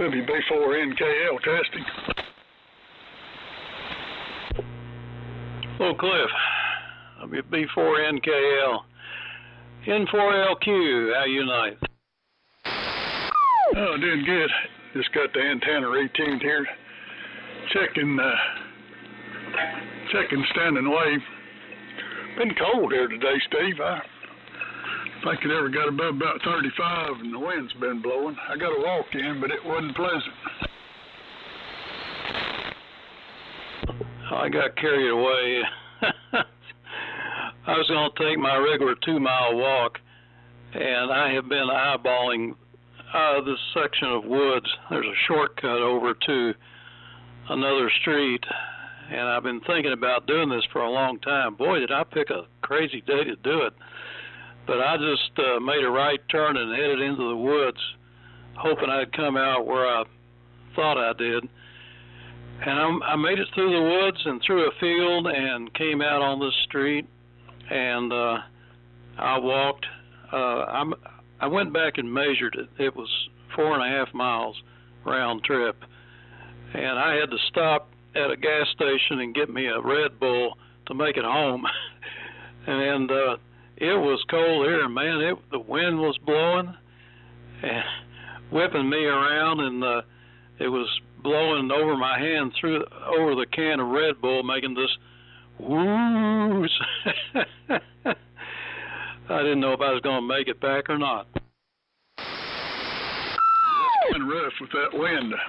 WB4NKL testing. Hello, Cliff. WB4NKL. N4LQ, how you tonight? Oh, doing good. Just got the antenna retuned here. Checking standing wave. Been cold here today, Steve. I think it ever got above about 35 and the wind's been blowing. I got a walk in, but it wasn't pleasant. I got carried away. I was going to take my regular 2-mile walk, and I have been eyeballing this section of woods. There's a shortcut over to another street, and I've been thinking about doing this for a long time. Boy, did I pick a crazy day to do it. But I just made a right turn and headed into the woods, hoping I'd come out where I thought I did. And I made it through the woods and through a field and came out on this street, and I walked. I went back and measured it. It was 4.5 miles round trip, and I had to stop at a gas station and get me a Red Bull to make it home. And it was cold here, man. The wind was blowing and whipping me around, and it was blowing over my hand over the can of Red Bull, making this whoosh. I didn't know if I was going to make it back or not. It's been rough with that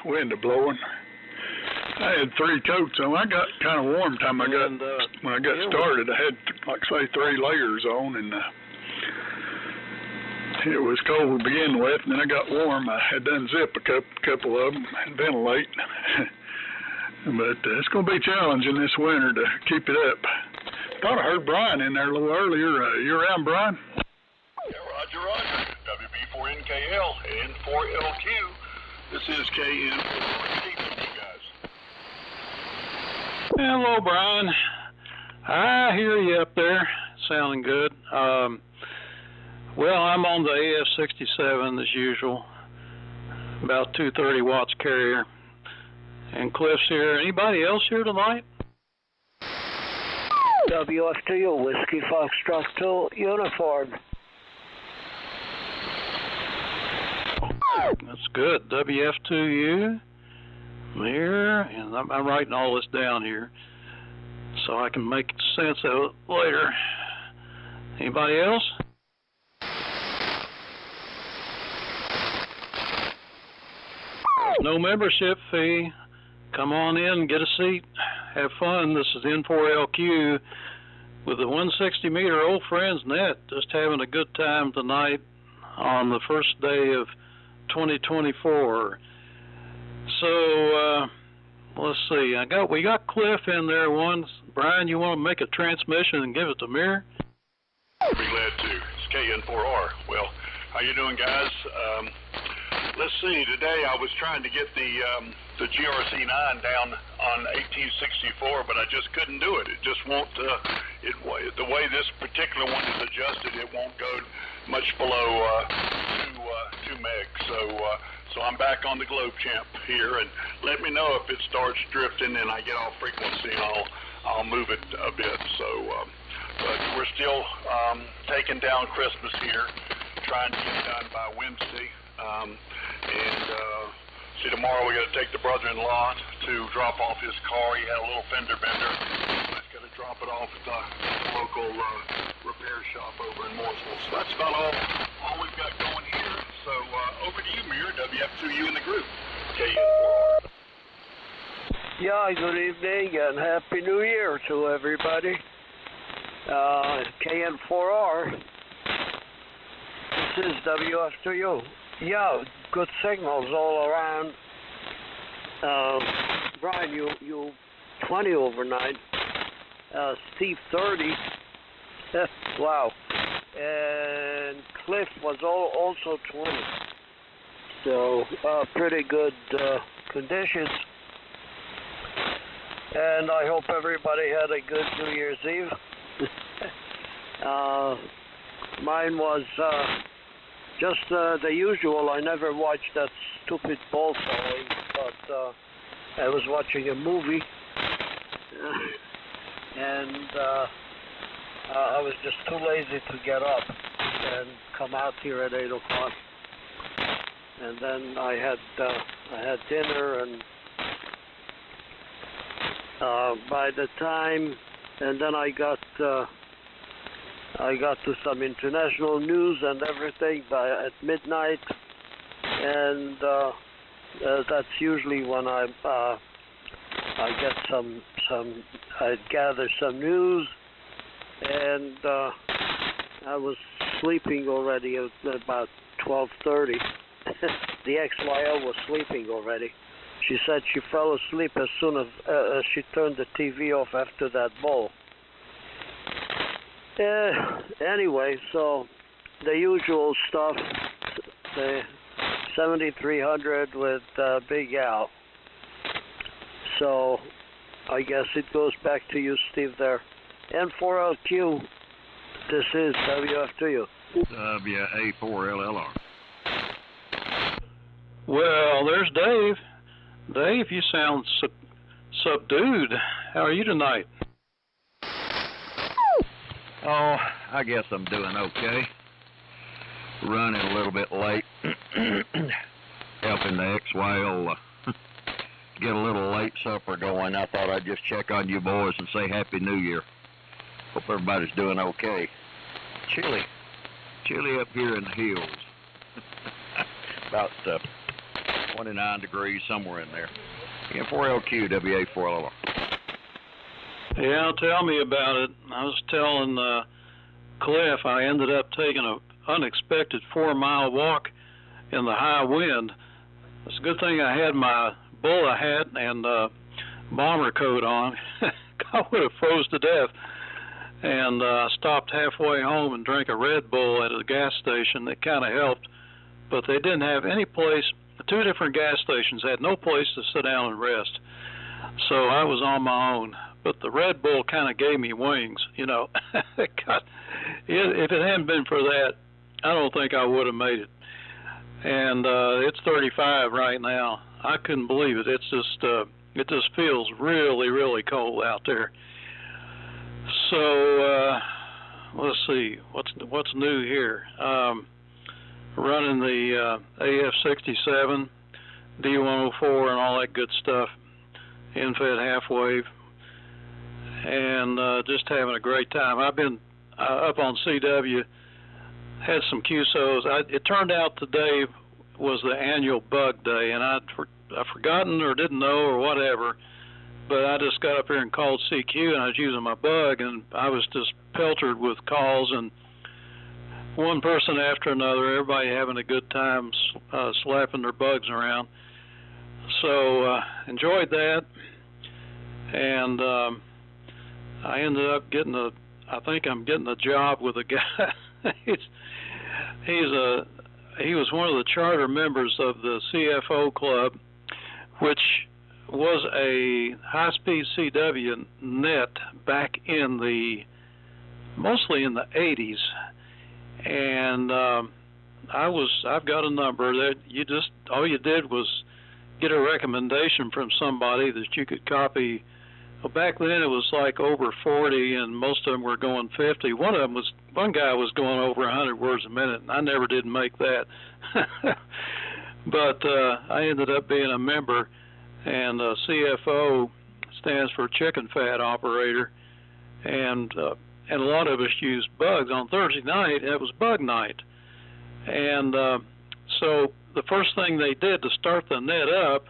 wind blowing. I had 3 coats on. I got kind of warm time when I got started. I had, like say, 3 layers on, and it was cold to begin with, and then I got warm. I had to unzip a couple of them and ventilate. But it's going to be challenging this winter to keep it up. Thought I heard Brian in there a little earlier. You around, Brian? Yeah, Roger. WB4NKL and 4LQ. This is KN4. You guys. Hello, Brian. I hear you up there, sounding good. Well, I'm on the AF-67 as usual, about 230 watts carrier, and Cliff's here. Anybody else here tonight? WF2U, Whiskey Foxtrot 2, uniform. That's good. WF2U, here, and I'm writing all this down here so I can make sense of it later. Anybody else? No membership fee. Come on in and get a seat. Have fun. This is N4LQ with the 160-meter Old Friends Net. Just having a good time tonight on the first day of 2024. So let's see. We got Cliff in there once. Brian, you want to make a transmission and give it to Mir? I'd be glad to. It's KN4R. Well, how you doing, guys? Let's see. Today I was trying to get the GRC9 down on 1864, but I just couldn't do it. It just won't. The way this particular one is adjusted, it won't go much below 2 meg. So I'm back on the Globe Champ here, and let me know if it starts drifting and I get off frequency, and I'll move it a bit. So, but we're still taking down Christmas here, trying to get it done by Wednesday. See, tomorrow we got to take the brother-in-law to drop off his car. He had a little fender bender. I've got to drop it off at the local repair shop over in Mooresville. So that's about all we've got going here. So over to you, Mir, WF2U in the group. KN4R. Yeah, good evening and Happy New Year to everybody. KN4R. This is WF2U. Yeah, good signals all around. Brian, you 20 overnight. Steve 30. Wow. And Cliff was also 20. So pretty good conditions. And I hope everybody had a good New Year's Eve. Mine was Just the usual. I never watched that stupid ball falling, but I was watching a movie, and I was just too lazy to get up and come out here at 8 o'clock. And then I had dinner, and by the time, and then I got to some international news and everything at midnight, and that's usually when I get I gather some news, and I was sleeping already at about 12:30. The XYL was sleeping already. She said she fell asleep as soon as she turned the TV off after that ball. Anyway, so the usual stuff, the 7300 with Big Al. So I guess it goes back to you, Steve, there. N4LQ, this is WF2U. WA4LLR. Well, there's Dave. Dave, you sound subdued. How are you tonight? Oh, I guess I'm doing okay. Running a little bit late. Helping the XYL get a little late supper going. I thought I'd just check on you boys and say Happy New Year. Hope everybody's doing okay. Chilly up here in the hills. About 29 degrees, somewhere in there. N4LQ, WA4LR. Yeah, tell me about it. I was telling Cliff I ended up taking an unexpected 4-mile walk in the high wind. It's a good thing I had my bowler hat and bomber coat on. I would have froze to death. And I stopped halfway home and drank a Red Bull at a gas station. That kind of helped. But they didn't have any place. 2 different gas stations had no place to sit down and rest. So I was on my own. But the Red Bull kind of gave me wings, you know. If it hadn't been for that, I don't think I would have made it. And it's 35 right now. I couldn't believe it. It just feels really, really cold out there. So let's see what's new here. Running the AF-67, D104, and all that good stuff. In-fed half-wave. And just having a great time. I've been up on CW, had some QSOs. It turned out today was the annual bug day, and I'd forgotten or didn't know or whatever, but I just got up here and called CQ, and I was using my bug, and I was just peltered with calls, and one person after another, everybody having a good time slapping their bugs around. So enjoyed that, and I ended up getting I think I'm getting a job with a guy. He was one of the charter members of the CFO club, which was a high-speed CW net back in mostly in the 80s, and I've got a number that all you did was get a recommendation from somebody that you could copy. Well, back then it was like over 40, and most of them were going 50. One guy was going over 100 words a minute, and I never did make that. But I ended up being a member, and CFO stands for Chicken Fat Operator, and a lot of us used bugs. On Thursday night, it was bug night, and so the first thing they did to start the net up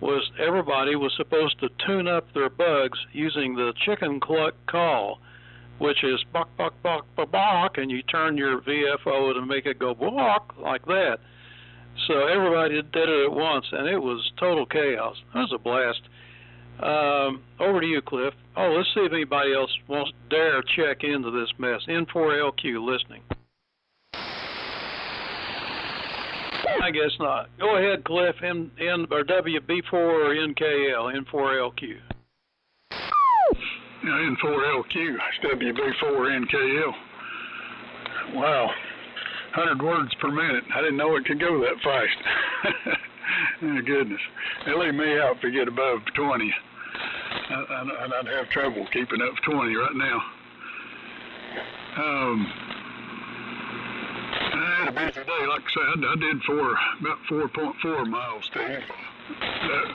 was everybody was supposed to tune up their bugs using the chicken cluck call, which is buck, buck, buck, buck, buck, and you turn your VFO to make it go buck like that. So everybody did it at once, and it was total chaos. It was a blast. Over to you, Cliff. Oh, let's see if anybody else wants dare check into this mess. N4LQ listening. I guess not. Go ahead, Cliff. N or WB4 or NKL. N4LQ. N4LQ. It's WB4 NKL. Wow. 100 words per minute. I didn't know it could go that fast. Oh, goodness. They leave me out if they get above 20. And I'd have trouble keeping up 20 right now. I had a busy day. Like I said, I did about 4.4 miles, Steve.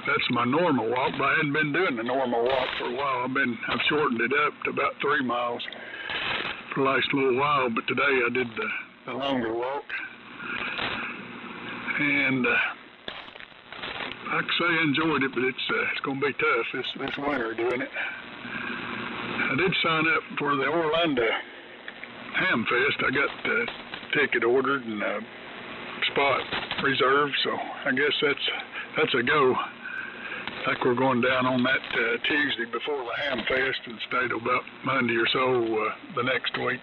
That's my normal walk, but I hadn't been doing the normal walk for a while. I've shortened it up to about 3 miles for the last little while, but today I did the longer walk. And like I say, I enjoyed it, but it's going to be tough this winter doing it. I did sign up for the Orlando Ham Fest. I got the ticket ordered and spot reserved, so I guess that's a go. I think we're going down on that Tuesday before the Ham Fest and stay till about Monday or so the next week.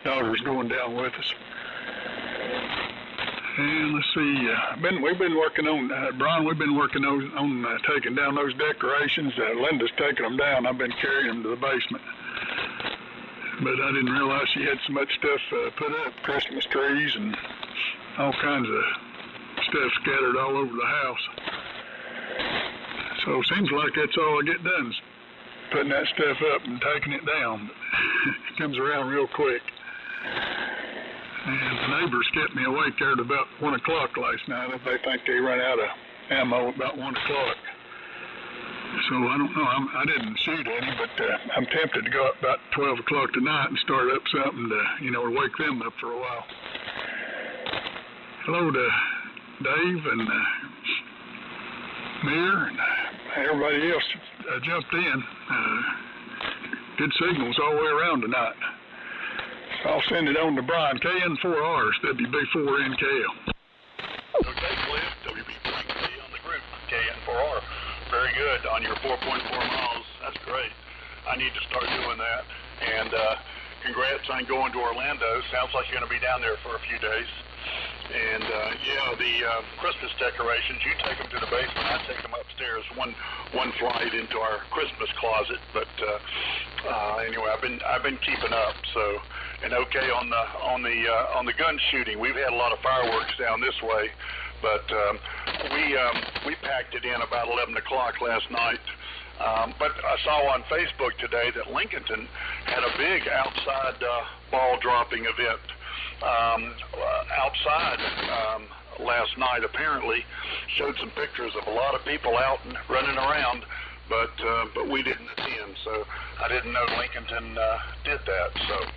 Daughter's going down with us. And let's see, we've been working on, Brian, we've been working on taking down those decorations. Linda's taking them down. I've been carrying them to the basement. But I didn't realize she had so much stuff put up, Christmas trees and all kinds of stuff scattered all over the house. So it seems like that's all I get done is putting that stuff up and taking it down. It comes around real quick. And the neighbors kept me awake there at about 1 o'clock last night. They think they run out of ammo about 1 o'clock. So I don't know. I didn't shoot any, but I'm tempted to go up about 12 o'clock tonight and start up something to, wake them up for a while. Hello to Dave and Mir and everybody else jumped in. Good signals all the way around tonight. I'll send it on to Brian. KN4Rs, WB4NKL. Okay, Cliff, WB4NK on the group. KN4R. Very good on your 4.4 miles. That's great. I need to start doing that. And congrats on going to Orlando. Sounds like you're going to be down there for a few days. And the Christmas decorations, you take them to the basement. I take them upstairs. One flight into our Christmas closet. But anyway, I've been keeping up. So. And okay on the gun shooting, we've had a lot of fireworks down this way, but we packed it in about 11 o'clock last night. But I saw on Facebook today that Lincolnton had a big outside ball dropping event outside last night. Apparently, showed some pictures of a lot of people out and running around, but we didn't attend, so I didn't know Lincolnton did that. So.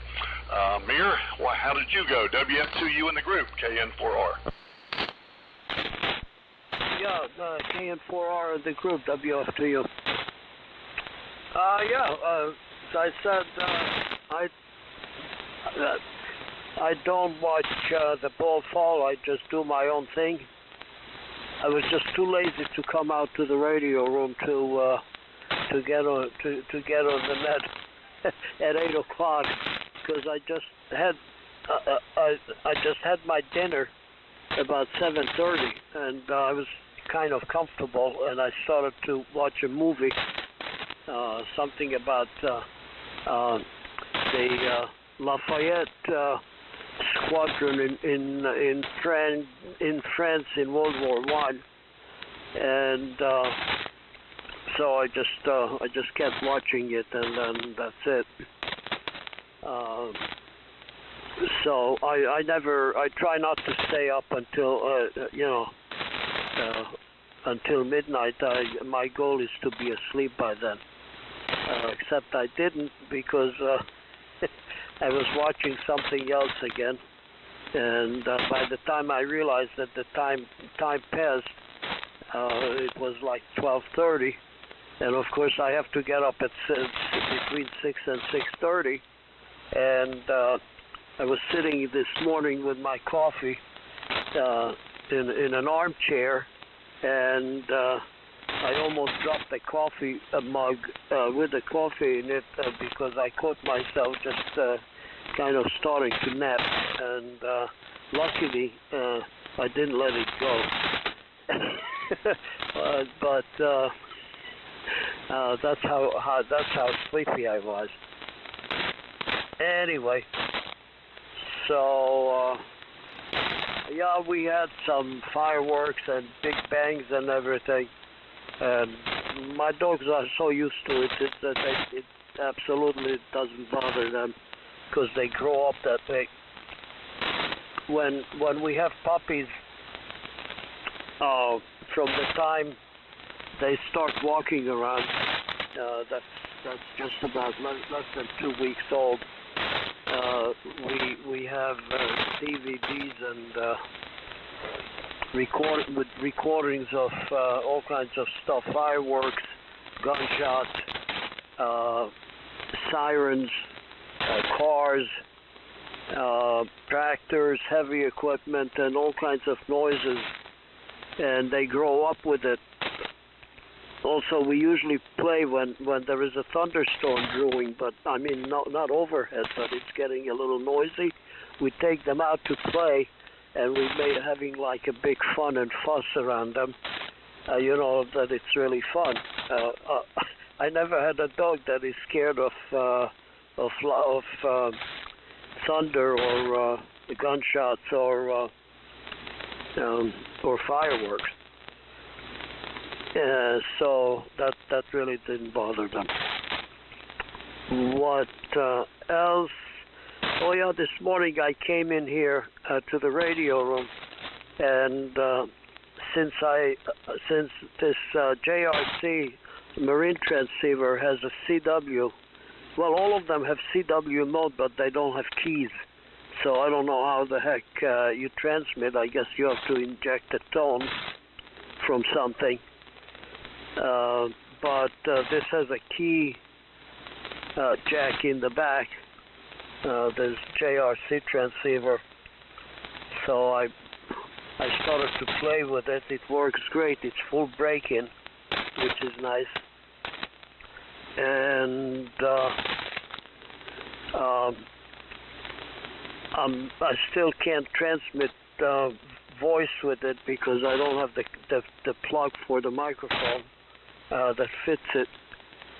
Mir, how did you go? WF2U in the group, KN4R. Yeah, KN4R in the group, WF2U. As I said, I don't watch the ball fall. I just do my own thing. I was just too lazy to come out to the radio room to get on the net at 8 o'clock. Because I just had my dinner about 7:30, and I was kind of comfortable, and I started to watch a movie, something about the Lafayette squadron in France in World War I, and so I just kept watching it, and then that's it. So I try not to stay up until midnight. My goal is to be asleep by then. Except I didn't because I was watching something else again, and by the time I realized that the time passed, it was like 12:30, and of course I have to get up at between 6 and 6:30. And I was sitting this morning with my coffee in an armchair, and I almost dropped the coffee mug with the coffee in it because I caught myself just kind of starting to nap, and luckily I didn't let it go. But that's how sleepy I was. Anyway, so Yeah, we had some fireworks and big bangs and everything. And my dogs are so used to it that it absolutely doesn't bother them because they grow up that way. When we have puppies, from the time they start walking around, that's just about less than 2 weeks old. We have DVDs and recordings of all kinds of stuff: fireworks, gunshots, sirens, cars, tractors, heavy equipment, and all kinds of noises. And they grow up with it. Also, we usually play when there is a thunderstorm brewing, but I mean not overhead, but it's getting a little noisy. We take them out to play, and we may having like a big fun and fuss around them. You know that it's really fun. I never had a dog that is scared of thunder or gunshots or fireworks. So that really didn't bother them. What else? Oh yeah, this morning I came in here to the radio room, and since this JRC marine transceiver has a CW, well, all of them have CW mode, but they don't have keys. So I don't know how the heck you transmit. I guess you have to inject a tone from something. But this has a key jack in the back. This JRC transceiver. So I started to play with it. It works great. It's full break-in, which is nice. And I still can't transmit voice with it because I don't have the plug for the microphone that fits it.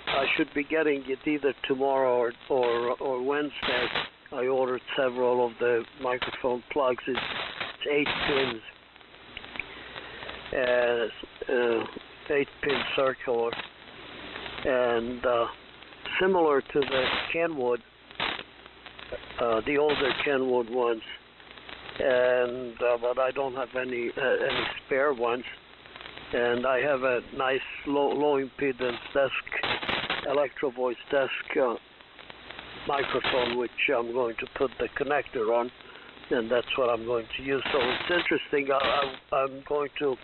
I should be getting it either tomorrow or Wednesday. I ordered several of the microphone plugs. It's 8 pins, 8-pin circular, and similar to the Kenwood, the older Kenwood ones. And but I don't have any spare ones. And I have a nice low impedance electro voice desk microphone, which I'm going to put the connector on, and that's what I'm going to use. So it's interesting. I'm going to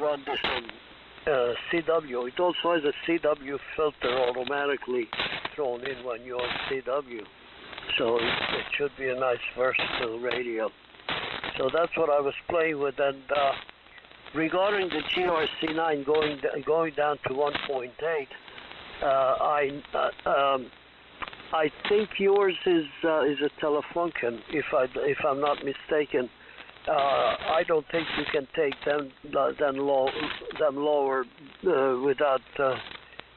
run this on CW. It also has a CW filter automatically thrown in when you're on CW, so it should be a nice versatile radio. So that's what I was playing with. And regarding the GRC9 going down to 1.8, I think yours is a Telefunken, if I'm not mistaken. I don't think you can take them lower without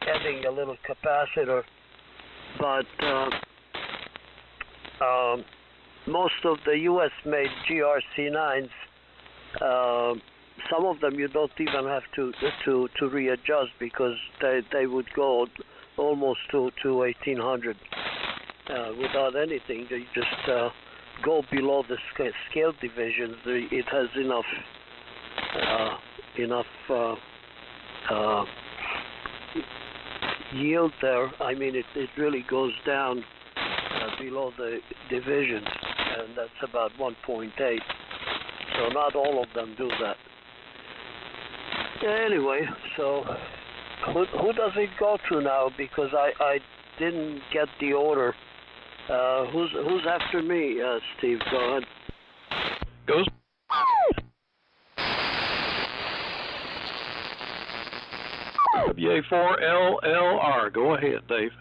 adding a little capacitor. But most of the US-made GRC9s, some of them you don't even have to readjust because they would go almost to 1800 without anything. They just go below the scale divisions. It has enough yield there. I mean, it really goes down below the divisions, and that's about 1.8. So not all of them do that. Anyway, so who does it go to now? Because I didn't get the order. Who's after me, Steve? Go ahead. Goes. WA4LLR. Go ahead, Dave.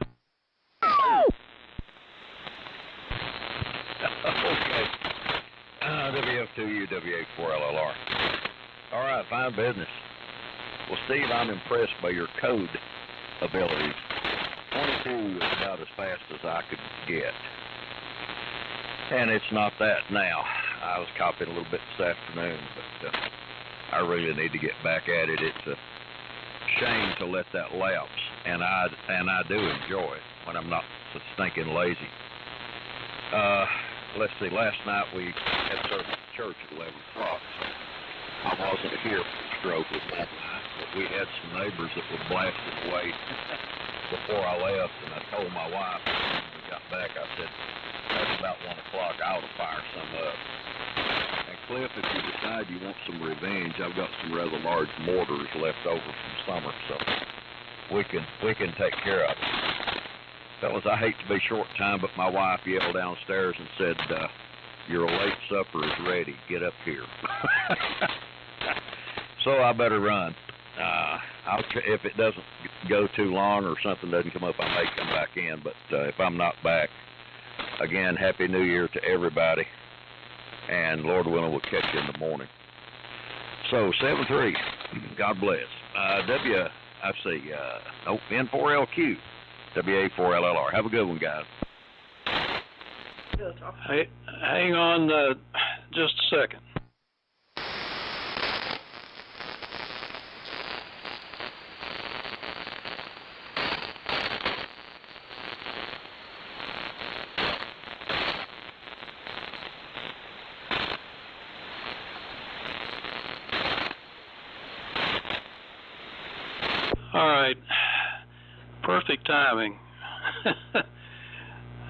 Okay. WF2U, WA4LLR. All right, fine business. Well, Steve, I'm impressed by your code abilities. 22 is about as fast as I could get. And it's not that now. I was copying a little bit this afternoon, but I really need to get back at it. It's a shame to let that lapse, and I do enjoy it when I'm not so stinking lazy. Let's see, last night we had service at church at 11 o'clock. I wasn't here for the stroke with that night, but we had some neighbors that were blasting away before I left, and I told my wife when we got back, I said, that's about 1 o'clock, I ought to fire some up. And Cliff, if you decide you want some revenge, I've got some rather large mortars left over from summer, so we can take care of it. Fellas, I hate to be short time, but my wife yelled downstairs and said, your late supper is ready. Get up here. So I better run. If it doesn't go too long or something doesn't come up, I may come back in. But if I'm not back, again, Happy New Year to everybody. And Lord willing, we'll catch you in the morning. So 7-3, God bless. N4LQ, WA4LLR. Have a good one, guys. Hey, hang on just a second. All right, perfect timing.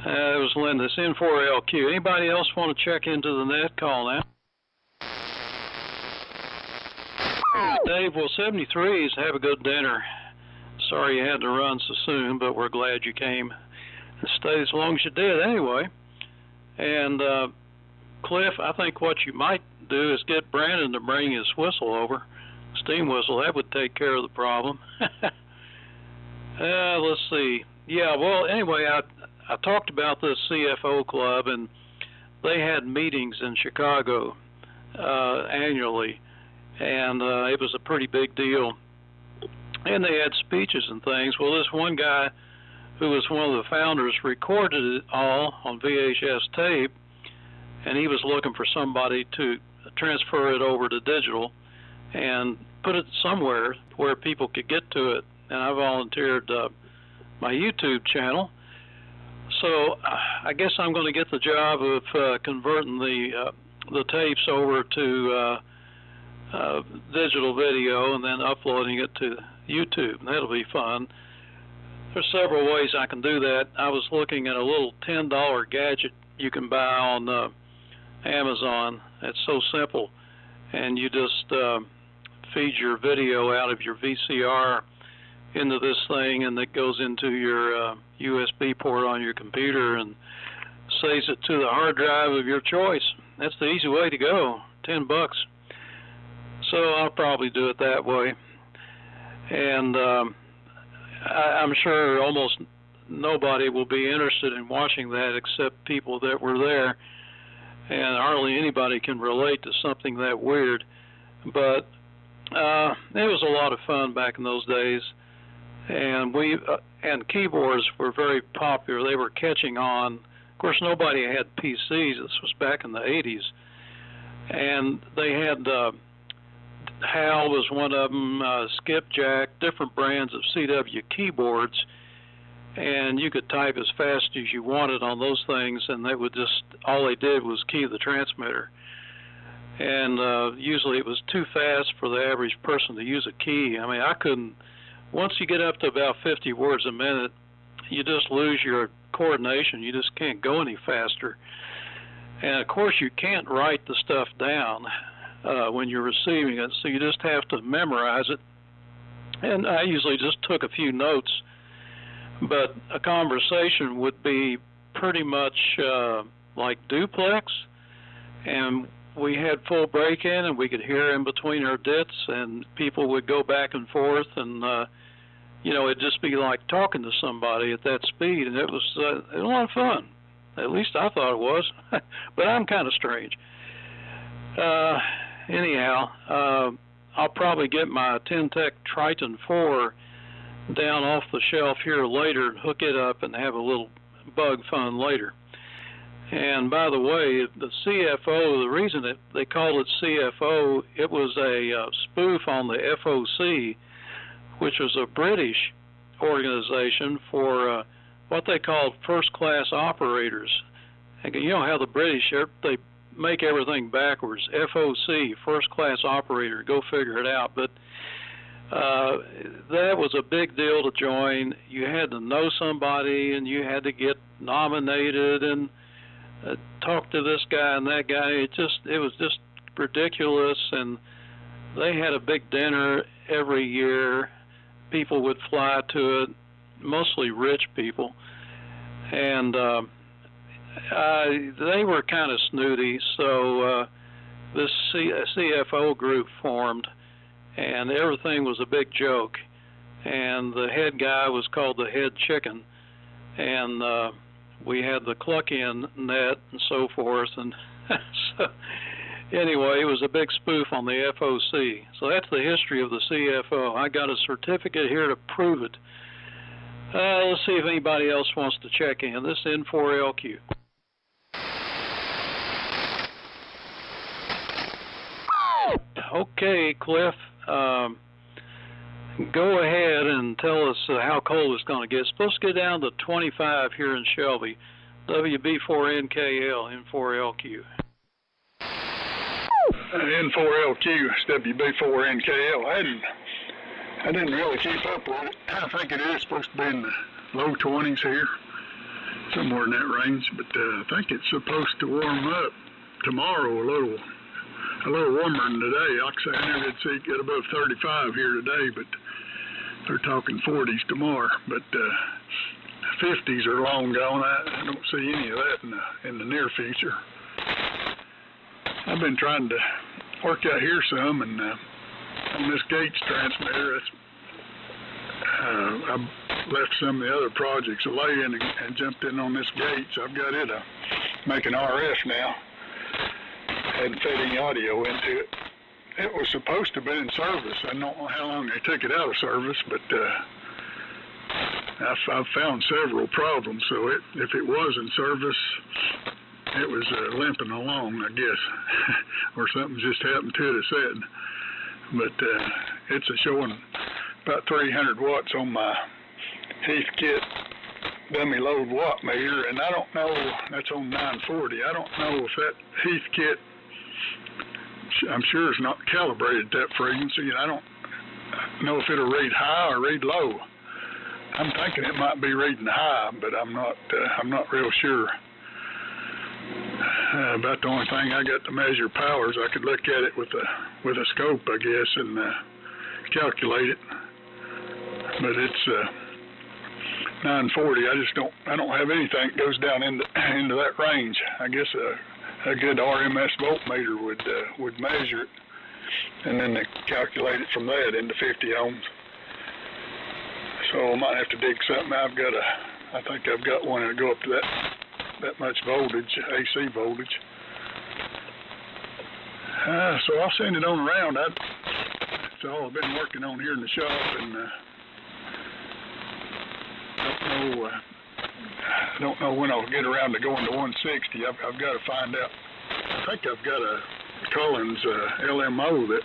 It was Linda, it's N4LQ. Anybody else want to check into the net? Call now. Dave, well, 73s, have a good dinner. Sorry you had to run so soon, but we're glad you came and stayed as long as you did anyway. And Cliff, I think what you might do is get Brandon to bring his whistle over, steam whistle. That would take care of the problem. Let's see. Yeah, well, anyway, I talked about this CFO club, and they had meetings in Chicago annually, and it was a pretty big deal. And they had speeches and things. Well, this one guy who was one of the founders recorded it all on VHS tape, and he was looking for somebody to transfer it over to digital and put it somewhere where people could get to it. And I volunteered my YouTube channel. So I guess I'm going to get the job of converting the tapes over to digital video and then uploading it to YouTube. That'll be fun. There's several ways I can do that. I was looking at a little $10 gadget you can buy on Amazon. It's so simple, and you just feed your video out of your VCR into this thing, and it goes into your USB port on your computer and saves it to the hard drive of your choice. That's the easy way to go. $10. So I'll probably do it that way. And I'm sure almost nobody will be interested in watching that except people that were there, and hardly anybody can relate to something that weird. But it was a lot of fun back in those days, and keyboards were very popular. They were catching on. Of course, nobody had PCs. This was back in the 80s, and they had HAL was one of them, Skipjack, different brands of CW keyboards, and you could type as fast as you wanted on those things, and they would just, all they did was key the transmitter. And usually it was too fast for the average person to use a key. I mean, I couldn't, once you get up to about 50 words a minute, you just lose your coordination. You just can't go any faster. And of course you can't write the stuff down when you're receiving it, so you just have to memorize it. And I usually just took a few notes, but a conversation would be pretty much like duplex, and we had full break-in, and we could hear in between our dits, and people would go back and forth, and it'd just be like talking to somebody at that speed, and it was a lot of fun. At least I thought it was, but I'm kind of strange. Anyhow, I'll probably get my Tentec Triton 4 down off the shelf here later and hook it up and have a little bug fun later. And by the way, the CFO, the reason that they called it CFO, it was a spoof on the FOC, which was a British organization for what they called first-class operators. And you know how the British, they make everything backwards. FOC, first-class operator, go figure it out. But that was a big deal to join. You had to know somebody, and you had to get nominated and talk to this guy and that guy. It was just ridiculous. And they had a big dinner every year. People would fly to it, mostly rich people, and they were kind of snooty. So this CFO group formed, and everything was a big joke. And the head guy was called the head chicken, and we had the cluck-in net and so forth. And so anyway, it was a big spoof on the FOC. So that's the history of the CFO. I got a certificate here to prove it. Let's see if anybody else wants to check in. This is N4LQ. Okay, Cliff, go ahead and tell us how cold it's going to get. It's supposed to get down to 25 here in Shelby. WB4NKL, N4LQ. N4LQ, WB4NKL. I didn't really keep up with it. I think it is supposed to be in the low 20s here, somewhere in that range. But I think it's supposed to warm up tomorrow a little warmer than today. Like I say, I never did see it get above 35 here today, but they're talking 40s tomorrow. But 50s are long gone. I don't see any of that in the near future. I've been trying to work out here some, and on this Gates transmitter, I left some of the other projects laying and jumped in on this Gates. I've got it making RF now. Hadn't fed any audio into it. It was supposed to be in service. I don't know how long they took it out of service, but I've found several problems. So if it was in service, it was limping along, I guess, or something just happened to it, it said. But it's showing about 300 watts on my Heathkit dummy load watt meter, and I don't know, that's on 940. I don't know if that Heathkit, I'm sure it's not calibrated at that frequency, and I don't know if it'll read high or read low. I'm thinking it might be reading high, but I'm not real sure. About the only thing I got to measure powers, I could look at it with a scope, I guess, and calculate it. But it's 940. I don't have anything that goes down into that range. I guess a good RMS voltmeter would measure it, and then they calculate it from that into 50 ohms. So I might have to dig something. I think I've got one that'll go up to that much voltage, AC voltage. So I'll send it on around. That's all I've been working on here in the shop, and I don't know when I'll get around to going to 160. I've got to find out. I think I've got a Collins LMO that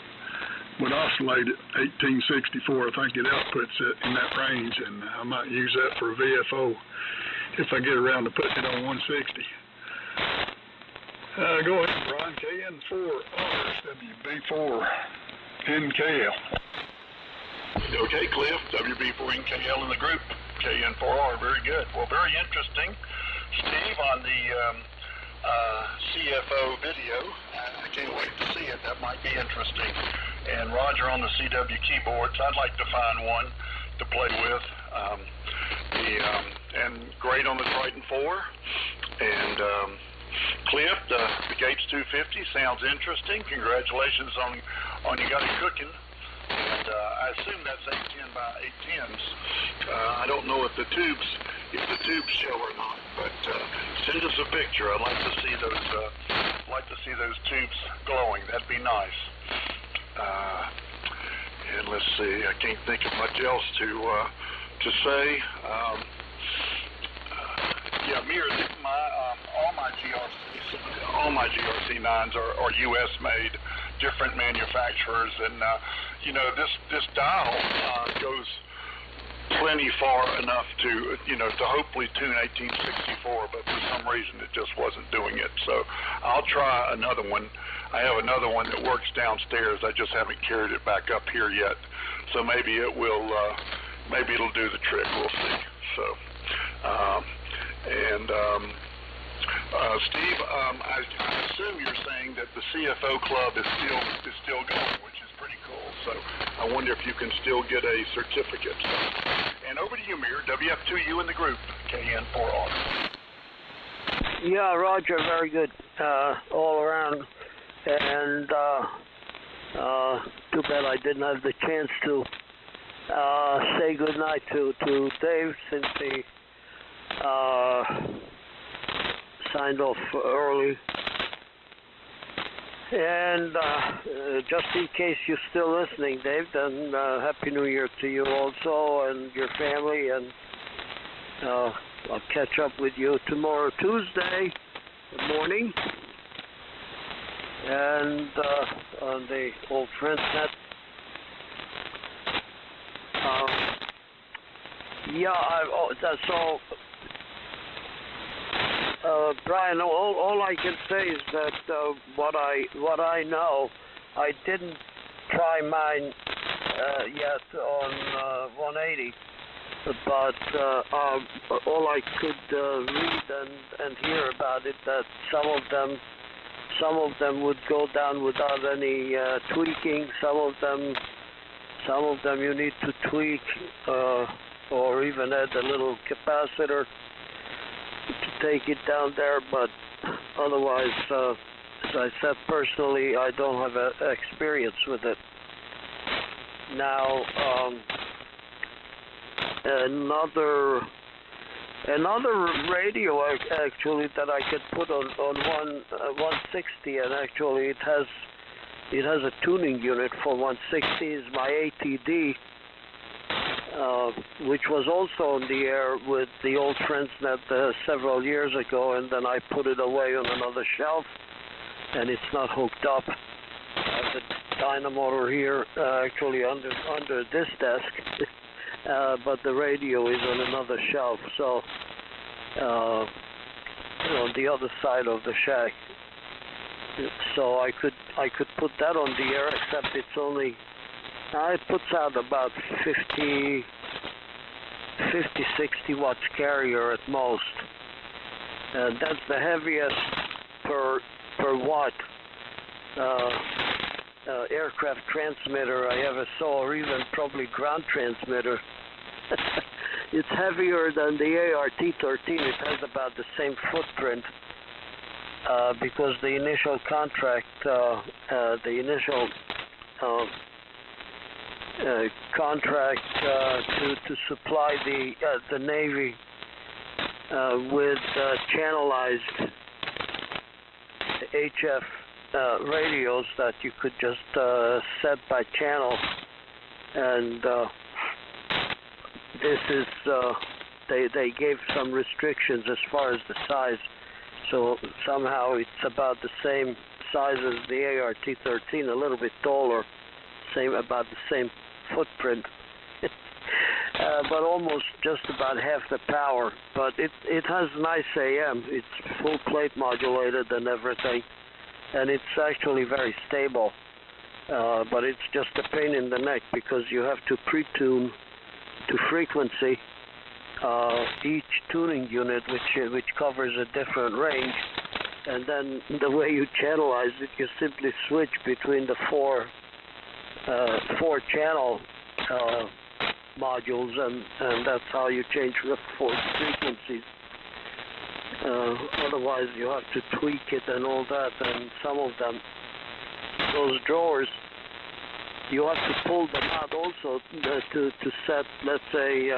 would oscillate at 1864. I think it outputs it in that range, and I might use that for a VFO if I get around to putting it on 160. Go ahead, Brian. KN4R, WB4NKL. Okay, Cliff, WB4NKL in the group. KN4R, very good. Well, very interesting. Steve, on the CFO video, I can't wait to see it. That might be interesting. And Roger on the CW keyboards, I'd like to find one to play with. And great on the Triton 4. And Cliff, the Gates 250 sounds interesting. Congratulations on you got it cooking. And I assume that's 810 by 810s. I don't know if the tubes show or not, but send us a picture. I'd like to see those tubes glowing. That'd be nice. And let's see, I can't think of much else to say. Yeah, Mir, my all my GRC9s are U.S. made, different manufacturers, and you know, this dial goes plenty far enough to, you know, to hopefully tune 1864, but for some reason it just wasn't doing it. So I'll try another one. I have another one that works downstairs. I just haven't carried it back up here yet. So maybe it will, maybe it'll do the trick. We'll see. So, Steve, I assume you're saying that the CFO club is still going, which is pretty cool. So I wonder if you can still get a certificate. So, and over to you, Mir. WF2U in the group, KN4R. Yeah, Roger, very good, all around. And too bad I didn't have the chance to say goodnight to Dave, since he signed off early. And just in case you're still listening, Dave, then Happy New Year to you also and your family, and I'll catch up with you tomorrow, Tuesday morning, and on the old FriendsNet. That's all. Brian, all I can say is that what I know, I didn't try mine yet on 180, but all I could read and hear about it, that some of them would go down without any tweaking. Some of them you need to tweak or even add a little capacitor to take it down there, but otherwise, as I said, personally, I don't have experience with it. Now, another radio actually that I could put on 160, and actually it has a tuning unit for 160, is my ATD. Which was also on the air with the old FriendsNet several years ago, and then I put it away on another shelf, and it's not hooked up. I have the dynamotor here, actually under this desk, but the radio is on another shelf, so on the other side of the shack. So I could put that on the air, except it's only. It puts out about 50, 60 watts carrier at most. And that's the heaviest per watt aircraft transmitter I ever saw, or even probably ground transmitter. It's heavier than the ART-13. It has about the same footprint because the initial contract, to supply the Navy with channelized HF radios that you could just set by channel, and this is they gave some restrictions as far as the size, so somehow it's about the same size as the ART-13, a little bit taller, about the same footprint, but almost just about half the power. But it has nice AM. It's full plate modulated and everything, and it's actually very stable. But it's just a pain in the neck because you have to pre-tune to frequency each tuning unit, which covers a different range, and then the way you channelize it, you simply switch between the four channel modules, and that's how you change the four frequencies. Otherwise, you have to tweak it and all that, and some of them, those drawers, you have to pull them out also to set, let's say,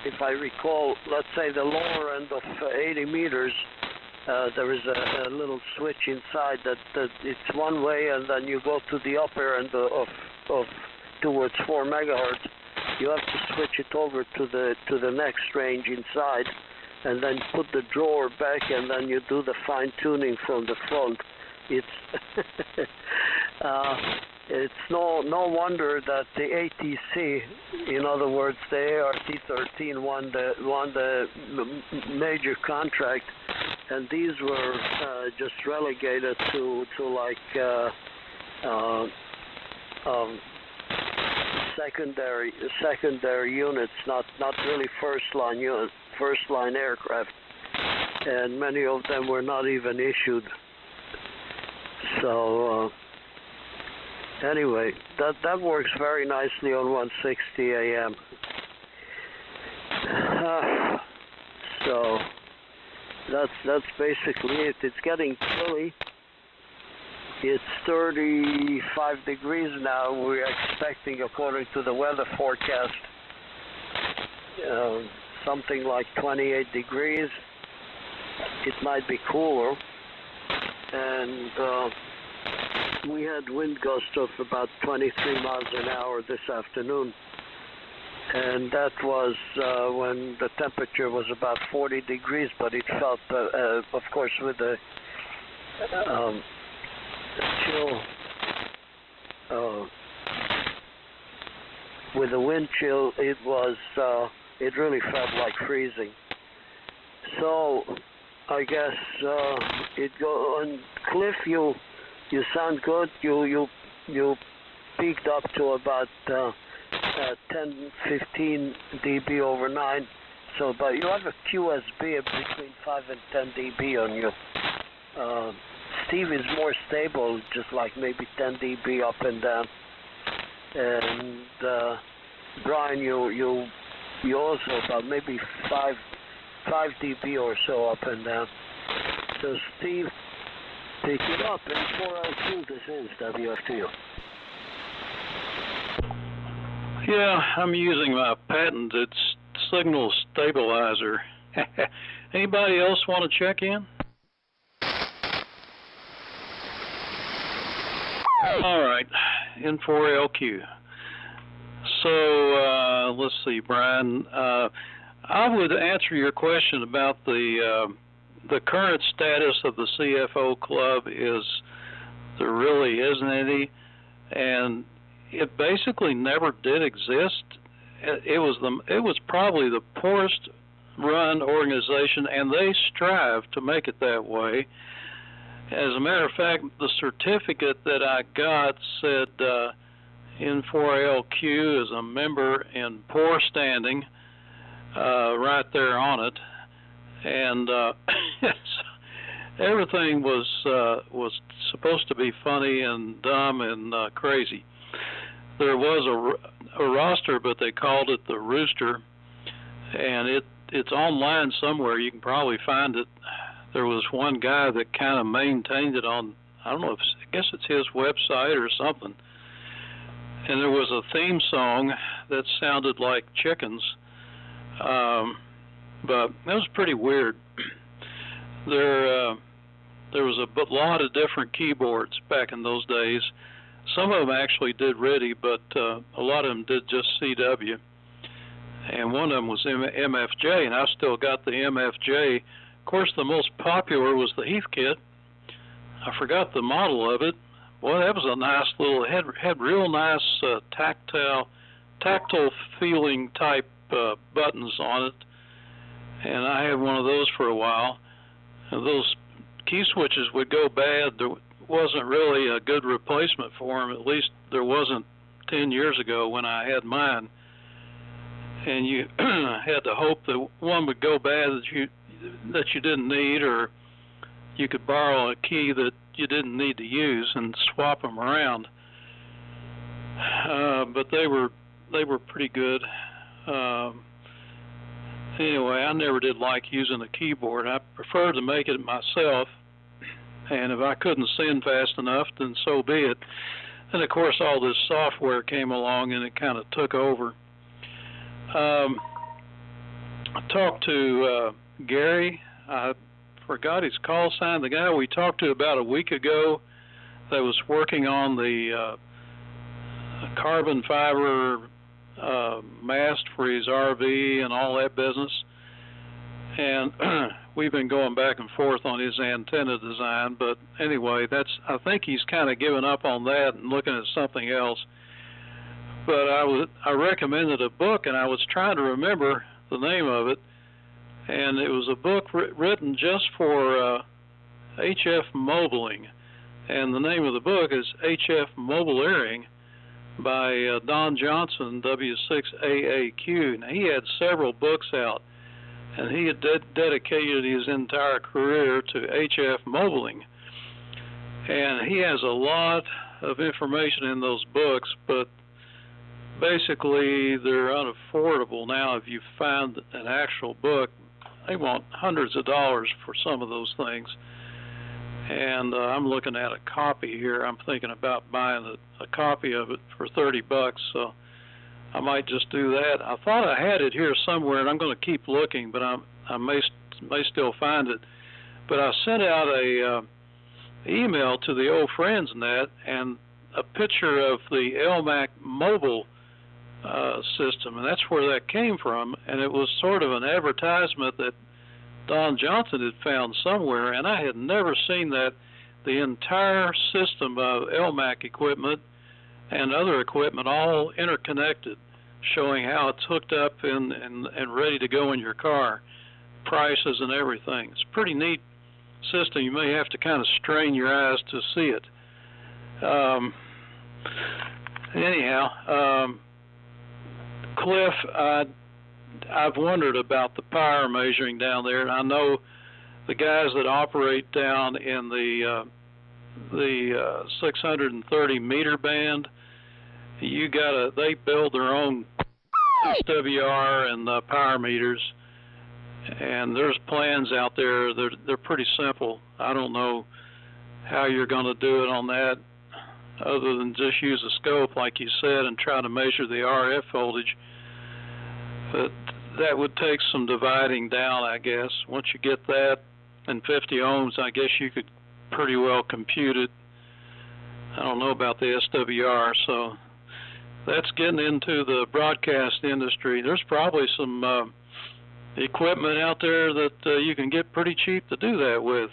if I recall, let's say the lower end of 80 meters, there is a little switch inside that it's one way, and then you go to the upper end of towards 4 megahertz. You have to switch it over to the next range inside, and then put the drawer back, and then you do the fine tuning from the front. It's it's no wonder that the ATC, in other words, the ART-13 won the major contract, and these were just relegated to like secondary units, not really first line aircraft, and many of them were not even issued. So anyway, that works very nicely on 160 AM. So that's basically it. It's getting chilly. It's 35 degrees now. We're expecting, according to the weather forecast, something like 28 degrees. It might be cooler. And we had wind gusts of about 23 miles an hour this afternoon. And that was when the temperature was about 40 degrees, but it felt, of course, with the chill, with the wind chill, it really felt like freezing. So I guess it go on. Cliff, you sound good. You peaked up to about 10-15 dB over 9. So, but you have a QSB of between 5 and 10 dB on you. Steve is more stable, just like maybe 10 dB up and down. And Brian, you also about maybe 5 dB or so up and down. So Steve, pick it up. N4LQ, this is WFTU. Yeah, I'm using my patented signal stabilizer. Anybody else want to check in? All right, N4LQ. So let's see, Brian. I would answer your question about the current status of the CFO club is there really isn't any, and it basically never did exist. It was probably the poorest run organization, and they strive to make it that way. As a matter of fact, the certificate that I got said N4LQ is a member in poor standing, right there on it, and everything was supposed to be funny and dumb and crazy. There was a roster, but they called it the Rooster, and it's online somewhere. You can probably find it. There was one guy that kind of maintained it on, I don't know, I guess it's his website or something. And there was a theme song that sounded like chickens, but that was pretty weird. There was a lot of different keyboards back in those days. Some of them actually did RIDI, but a lot of them did just CW. And one of them was MFJ, and I still got the MFJ. Of course, the most popular was the Heathkit. I forgot the model of it. Boy, that was a nice little, had real nice tactile feeling type buttons on it. And I had one of those for a while. And those key switches would go bad. There wasn't really a good replacement for them. At least there wasn't 10 years ago when I had mine. And you had to hope that one would go bad that you didn't need, or you could borrow a key that you didn't need to use and swap them around. But they were pretty good. Anyway, I never did like using a keyboard. I preferred to make it myself, and if I couldn't send fast enough, then so be it. And of course, all this software came along, and it kind of took over. I talked to Gary. I forgot his call sign. The guy we talked to about a week ago that was working on the carbon fiber mast for his RV and all that business. and we've been going back and forth on his antenna design. But anyway, I think he's kind of given up on that and looking at something else. But I recommended a book, and I was trying to remember the name of it, and it was a book written just for HF mobiling, and the name of the book is HF Mobileering by Don Johnson, W6AAQ. Now, he had several books out, and he had dedicated his entire career to HF mobiling, and he has a lot of information in those books, but basically they're unaffordable now. If you find an actual book, they want hundreds of dollars for some of those things, and I'm looking at a copy here. I'm thinking about buying a copy of it for $30, so I might just do that. I thought I had it here somewhere, and I'm going to keep looking, but I may still find it. But I sent out a email to the old friends net and a picture of the Elmac mobile system, and that's where that came from. And it was sort of an advertisement that Don Johnson had found somewhere, and I had never seen that. The entire system of Elmac equipment and other equipment all interconnected, showing how it's hooked up and ready to go in your car, prices and everything. It's a pretty neat system. You may have to kind of strain your eyes to see it. Anyhow, Cliff, I've wondered about the power measuring down there, and I know the guys that operate down in the 630 meter band, they build their own SWR and power meters, and there's plans out there. They're pretty simple. I don't know how you're going to do it on that, other than just use a scope like you said and try to measure the RF voltage. But that would take some dividing down, I guess. Once you get that and 50 ohms, I guess you could pretty well compute it. I don't know about the SWR, so that's getting into the broadcast industry. There's probably some equipment out there that you can get pretty cheap to do that with.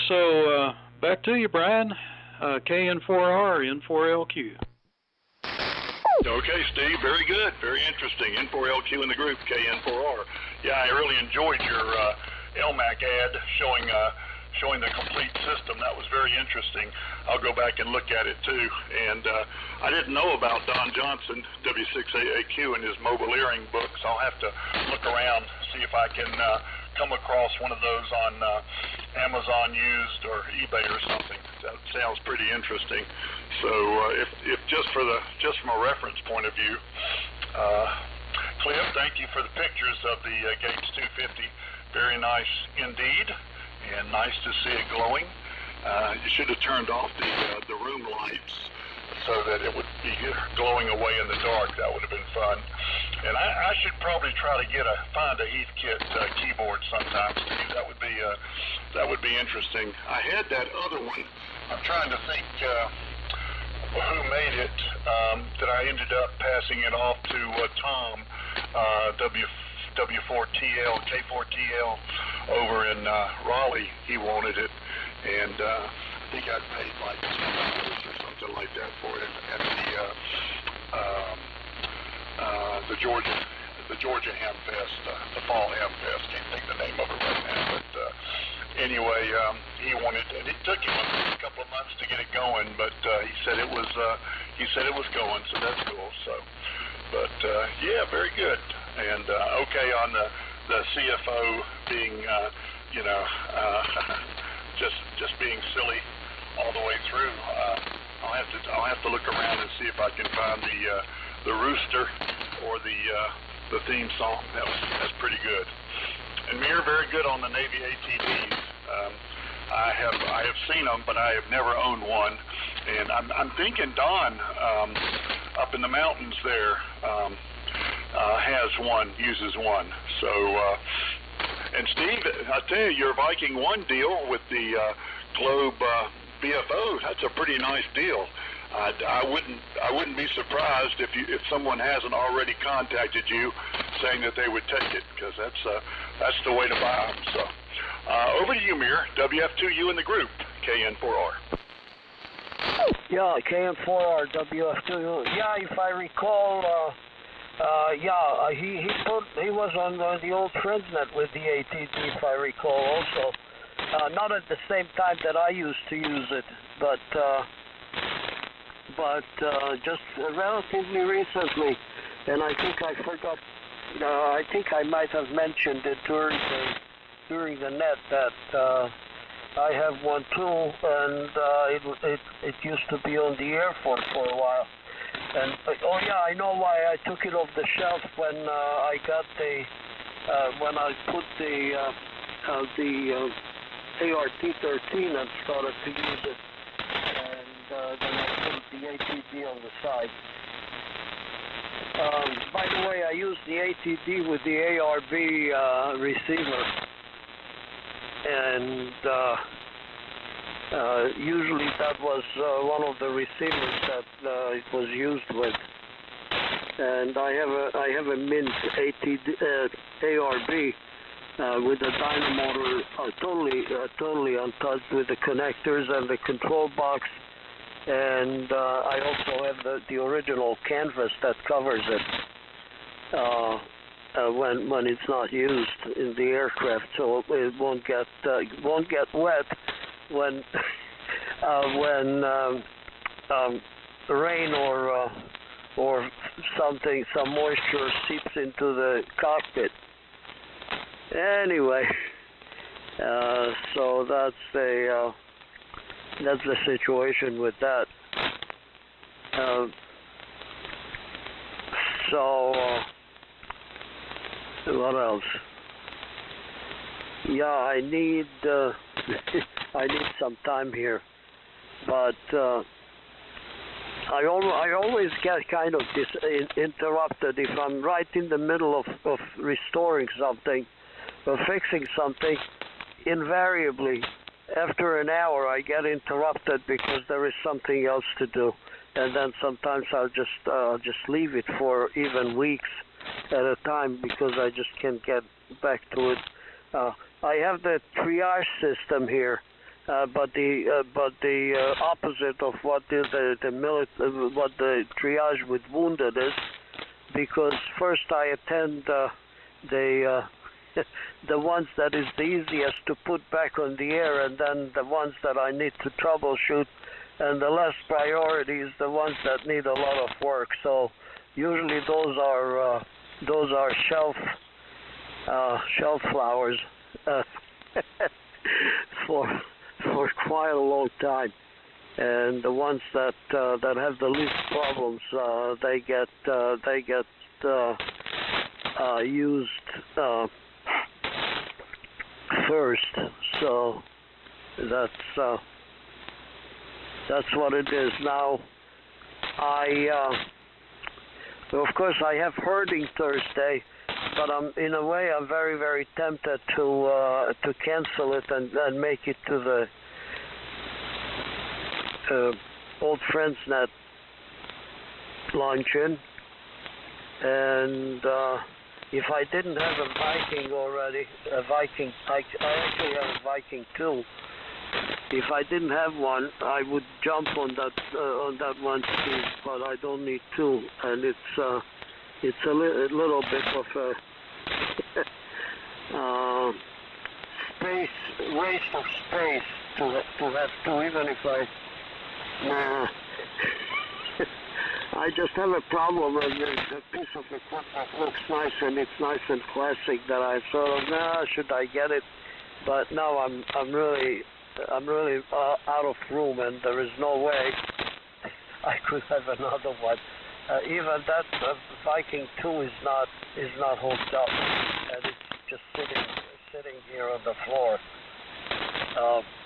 So back to you, Brian. KN4R, N4LQ. Okay, Steve, very good, very interesting. N4LQ in the group, KN4R. Yeah, I really enjoyed your Elmac ad showing the complete system. That was very interesting. I'll go back and look at it too. And I didn't know about Don Johnson, W6AAQ, and his mobileering books. I'll have to look around, see if I can come across one of those on Amazon used or eBay or something. That sounds pretty interesting. So if just from a reference point of view, Cliff, thank you for the pictures of the Gates 250. Very nice indeed, and nice to see it glowing. You should have turned off the room lights so that it would be glowing away in the dark. That would have been fun. And I should probably try to find a Heathkit keyboard sometime, Steve. That would be interesting. I had that other one. I'm trying to think who made it. That I ended up passing it off to Tom, W4TL, K4TL over in Raleigh. He wanted it, and I think I paid like $10 or something like that for it at the Georgia Hamfest, the Fall Hamfest. Can't think the name of it right now, but anyway, he wanted, and it took him a couple of months to get it going, but he said it was going, so that's cool. So, but yeah, very good. And okay on the CFO being, just being silly all the way through. I'll have to look around and see if I can find the rooster or the theme song. That's pretty good. And Mir, very good on the Navy ATVs. I have seen them, but I have never owned one. And I'm thinking Don up in the mountains there uses one. So, and Steve, I tell you, your Viking One deal with the Globe BFO, that's a pretty nice deal. I wouldn't be surprised if someone hasn't already contacted you saying that they would take it, because that's the way to buy them. So over to you, Mir. WF2U in the group, KN4R. Yeah, KN4R, WF2U. Yeah, if I recall, he was on the old FriendsNet with the ATD, if I recall, also. Not at the same time that I used to use it, but just relatively recently. And I think I forgot. I think I might have mentioned it during the net that I have one too, and it used to be on the air for a while. And oh yeah, I know why I took it off the shelf when I got when I put the ART13 and started to use it, and then I put the ATD on the side. By the way, I used the ATD with the ARB receiver, and usually that was one of the receivers that it was used with. And I have a Mint ARB with the dynamotor totally untouched with the connectors and the control box. And I also have the original canvas that covers it when it's not used in the aircraft, so it won't get wet when rain or some moisture seeps into the cockpit. Anyway, so that's the situation with that. What else? Yeah, I need I need some time here, but I always get kind of interrupted if I'm right in the middle of restoring something or fixing something. Invariably, after an hour, I get interrupted because there is something else to do, and then sometimes I'll just leave it for even weeks at a time because I just can't get back to it. I have the triage system here, but the opposite of what what the triage with wounded is, because first I attend the ones that is the easiest to put back on the air, and then the ones that I need to troubleshoot, and the less priority is the ones that need a lot of work. So usually those are shelf flowers for quite a long time, and the ones that have the least problems they get used first. So that's what it is. Now of course I have herding Thursday, but in a way I'm very, very tempted to cancel it and make it to the old FriendsNet luncheon. And if I didn't have a Viking already, I actually have a Viking too. If I didn't have one, I would jump on that one too, but I don't need two, and it's a little bit of a waste of space to have two, even if I just have a problem with the piece of equipment looks nice and it's nice and classic that I sort of, should I get it? But no, I'm really out of room, and there is no way I could have another one. Even that Viking 2 is not hooked up, and it's just sitting here on the floor.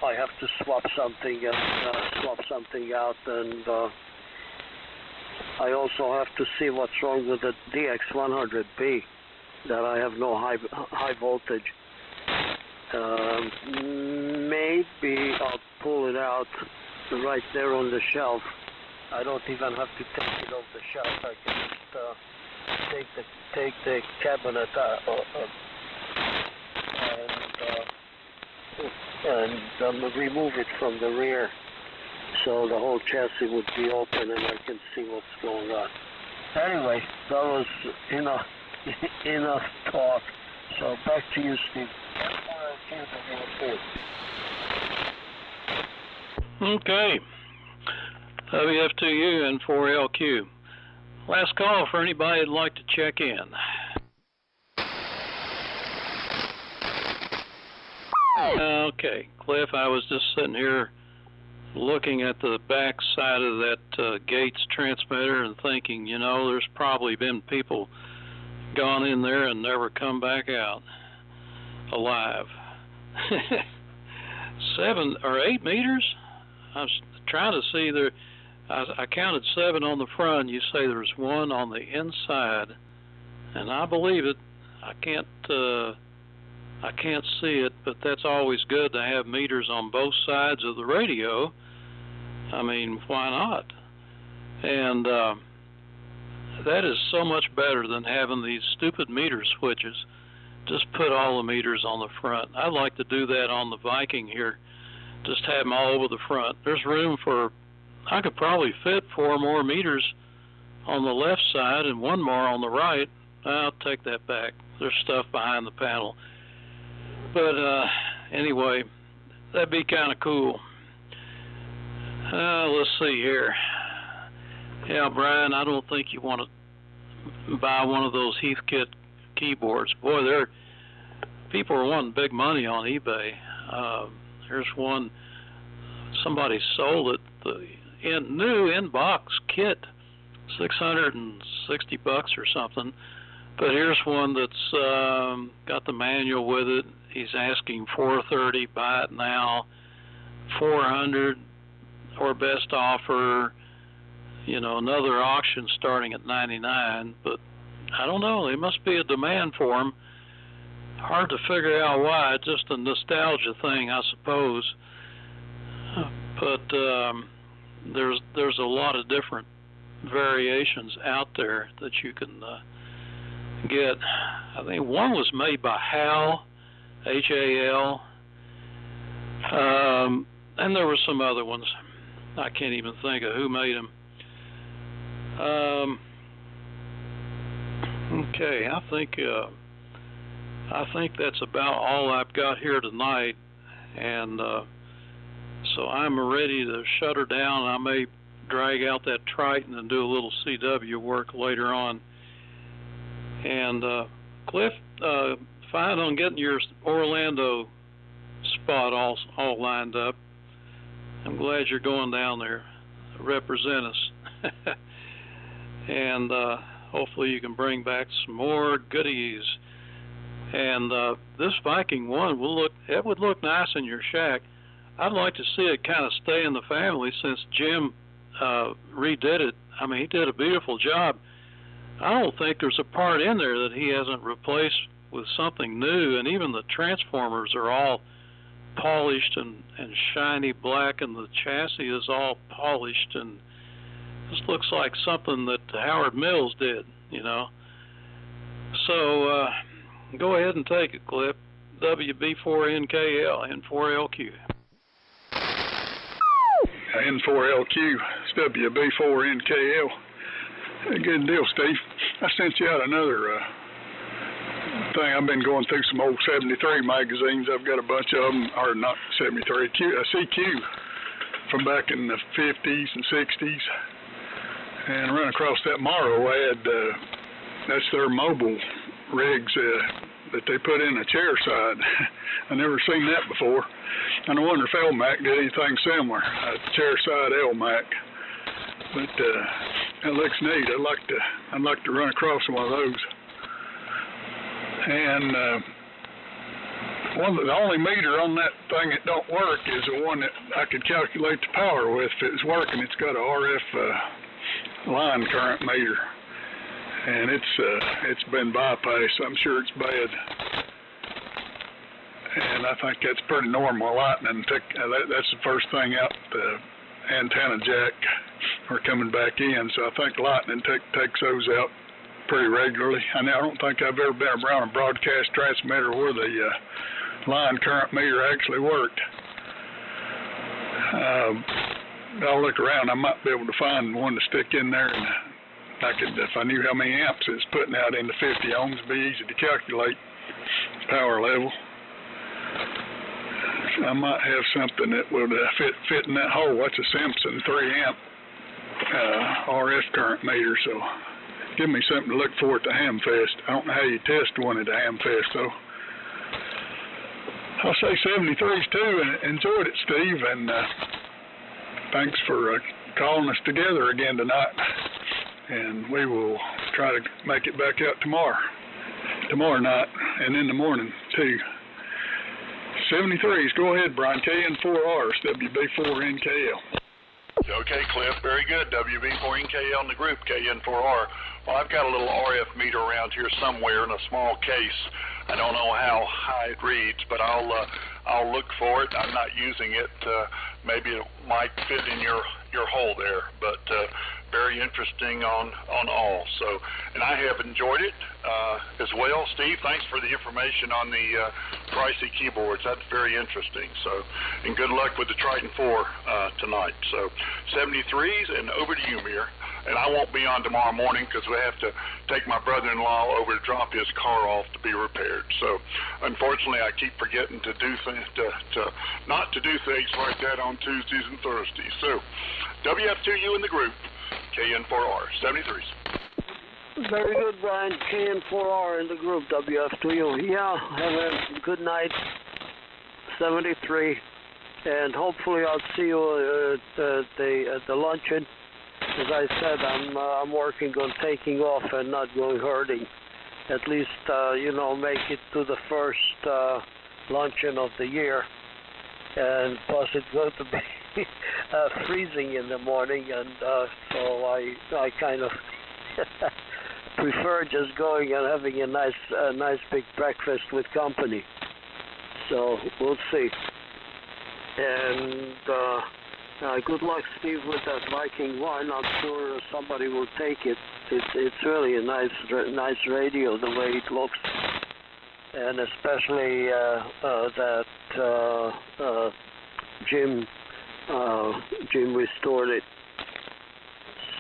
I have to swap something out, and I also have to see what's wrong with the DX100B, that I have no high voltage. Maybe I'll pull it out right there on the shelf. I don't even have to take it off the shelf. I can just take the cabinet and remove it from the rear, so the whole chassis would be open and I can see what's going on. Anyway, that was enough talk. So back to you, Steve. Okay. WF2U and 4LQ. Last call for anybody that'd like to check in. Okay, Cliff, I was just sitting here looking at the back side of that Gates transmitter and thinking, you know, there's probably been people gone in there and never come back out alive. 7 or 8 meters? I was trying to see there. I counted 7 on the front. You say there's 1 on the inside, and I believe it. I can't see it, but that's always good to have meters on both sides of the radio. I mean, why not? And that is so much better than having these stupid meter switches. Just put all the meters on the front. I'd like to do that on the Viking here. Just have them all over the front. There's room for, I could probably fit 4 more meters on the left side and 1 more on the right. I'll take that back. There's stuff behind the panel. But anyway, that'd be kind of cool. Let's see here. Yeah, Brian, I don't think you want to buy one of those Heathkit keyboards. Boy, people are wanting big money on eBay. There's one, somebody sold it, the new in-box kit, $660 or something. But here's one that's got the manual with it. He's asking $430, buy it now. $400 or best offer. You know, another auction starting at $99. But I don't know. There must be a demand for them. Hard to figure out why. It's just a nostalgia thing, I suppose. But there's a lot of different variations out there that you can get. I think one was made by HAL, H-A-L, and there were some other ones. I can't even think of who made them. Okay, I think that's about all I've got here tonight, and so I'm ready to shut her down. I may drag out that Triton and do a little CW work later on. And Cliff, fine on getting your Orlando spot all lined up. I'm glad you're going down there to represent us. And hopefully you can bring back some more goodies. And this Viking one would look nice in your shack. I'd like to see it kind of stay in the family since Jim redid it. I mean, he did a beautiful job. I don't think there's a part in there that he hasn't replaced with something new, and even the transformers are all polished and shiny black, and the chassis is all polished, and this looks like something that Howard Mills did, you know. So go ahead and take it, Cliff. WB4NKL and 4LQ. N4LQ, it's WB4NKL. Good deal, Steve. I sent you out another thing. I've been going through some old 73 magazines. I've got a bunch of them, or not 73, CQ from back in the 50s and 60s. And run across that Morrow ad. That's their mobile rigs that they put in a chair side. I never seen that before. And I wonder if Elmac did anything similar, a chair side Elmac. But that looks neat. I'd like to run across one of those. And the only meter on that thing that don't work is the one that I could calculate the power with. If it's working, it's got a RF line current meter, and it's been bypassed. I'm sure it's bad. And I think that's pretty normal. Lightning that's the first thing out the antenna jack are coming back in, so I think Lightning takes those out pretty regularly. I don't think I've ever been around a broadcast transmitter where the line current meter actually worked. I'll look around. I might be able to find one to stick in there, and I could, if I knew how many amps it's putting out into 50 ohms, it'd be easy to calculate power level. So I might have something that would fit in that hole. That's a Simpson 3 amp RF current meter, so give me something to look for at the Hamfest. I don't know how you test one at the Hamfest, though. I'll say 73s too, and enjoyed it, Steve, and thanks for calling us together again tonight, and we will try to make it back out tomorrow night, and in the morning too. 73s, go ahead, Brian. KN4Rs, WB4NKL. Okay, Cliff, very good. WB4NKL in the group, KN4R. Well, I've got a little RF meter around here somewhere in a small case. I don't know how high it reads, but I'll look for it. I'm not using it. Maybe it might fit in your hole there, but very interesting on all. So, and I have enjoyed it as well. Steve, thanks for the information on the pricey keyboards. That's very interesting. So, and good luck with the Triton 4 tonight. So, 73s, and over to you, Mir. And I won't be on tomorrow morning because we have to take my brother-in-law over to drop his car off to be repaired. So, unfortunately, I keep forgetting to do things, not to do things like that on Tuesdays and Thursdays. So, WF2U in the group, KN4R, 73s. Very good, Brian. KN4R in the group, WF2U. Yeah, have a good night, 73, and hopefully I'll see you at the luncheon. As I said, I'm working on taking off and not going herding. At least, make it to the first luncheon of the year. And plus, it's going to be freezing in the morning, and so I kind of prefer just going and having a nice big breakfast with company. So we'll see. And good luck, Steve, with that Viking wine. I'm sure somebody will take it. It's really a nice radio the way it looks, and especially that Jim restored it.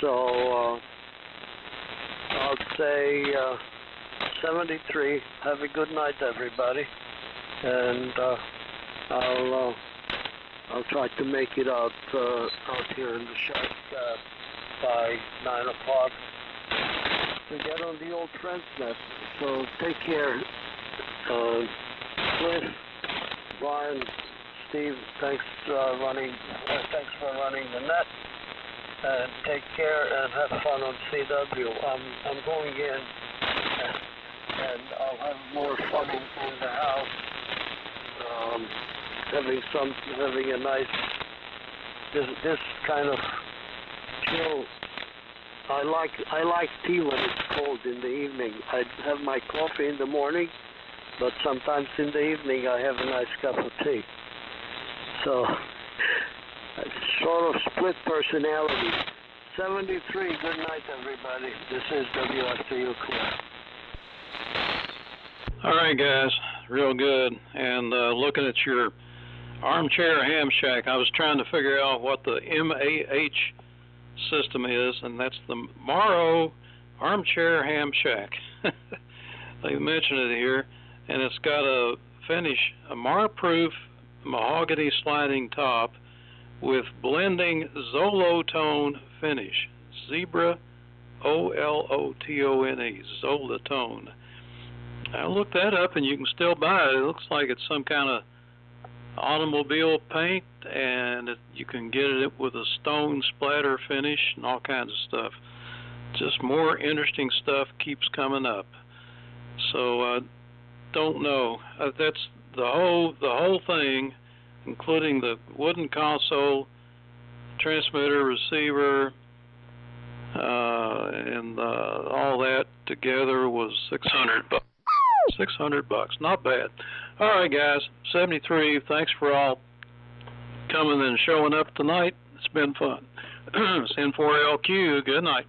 So I'll say 73. Have a good night, everybody, and I'll try to make it out here in the shack by 9 o'clock to get on the old Transnet. So take care, Cliff, Brian, Steve. Thanks for running the net, and take care and have fun on CW. I'm going in, and I'll have more fun in the house. Having a nice this kind of chill. I like tea when it's cold in the evening. I have my coffee in the morning, but sometimes in the evening I have a nice cup of tea. So sort of split personality. 73. Good night, everybody. This is WFTU Cliff. All right, guys, real good. And looking at your armchair ham shack, I was trying to figure out what the MAH system is, and that's the Morrow Armchair Ham Shack. They mentioned it here, and it's got a finish, a Mar-proof mahogany sliding top with blending Zolotone finish. Zebra, O-L-O-T-O-N-E, Zolotone. I looked that up, and you can still buy it. It looks like it's some kind of automobile paint, and you can get it with a stone splatter finish and all kinds of stuff. Just more interesting stuff keeps coming up. So don't know. That's the whole thing, including the wooden console, transmitter, receiver, and all that together was $600. $600, not bad. All right, guys, 73. Thanks for all coming and showing up tonight. It's been fun. N4LQ. Good night.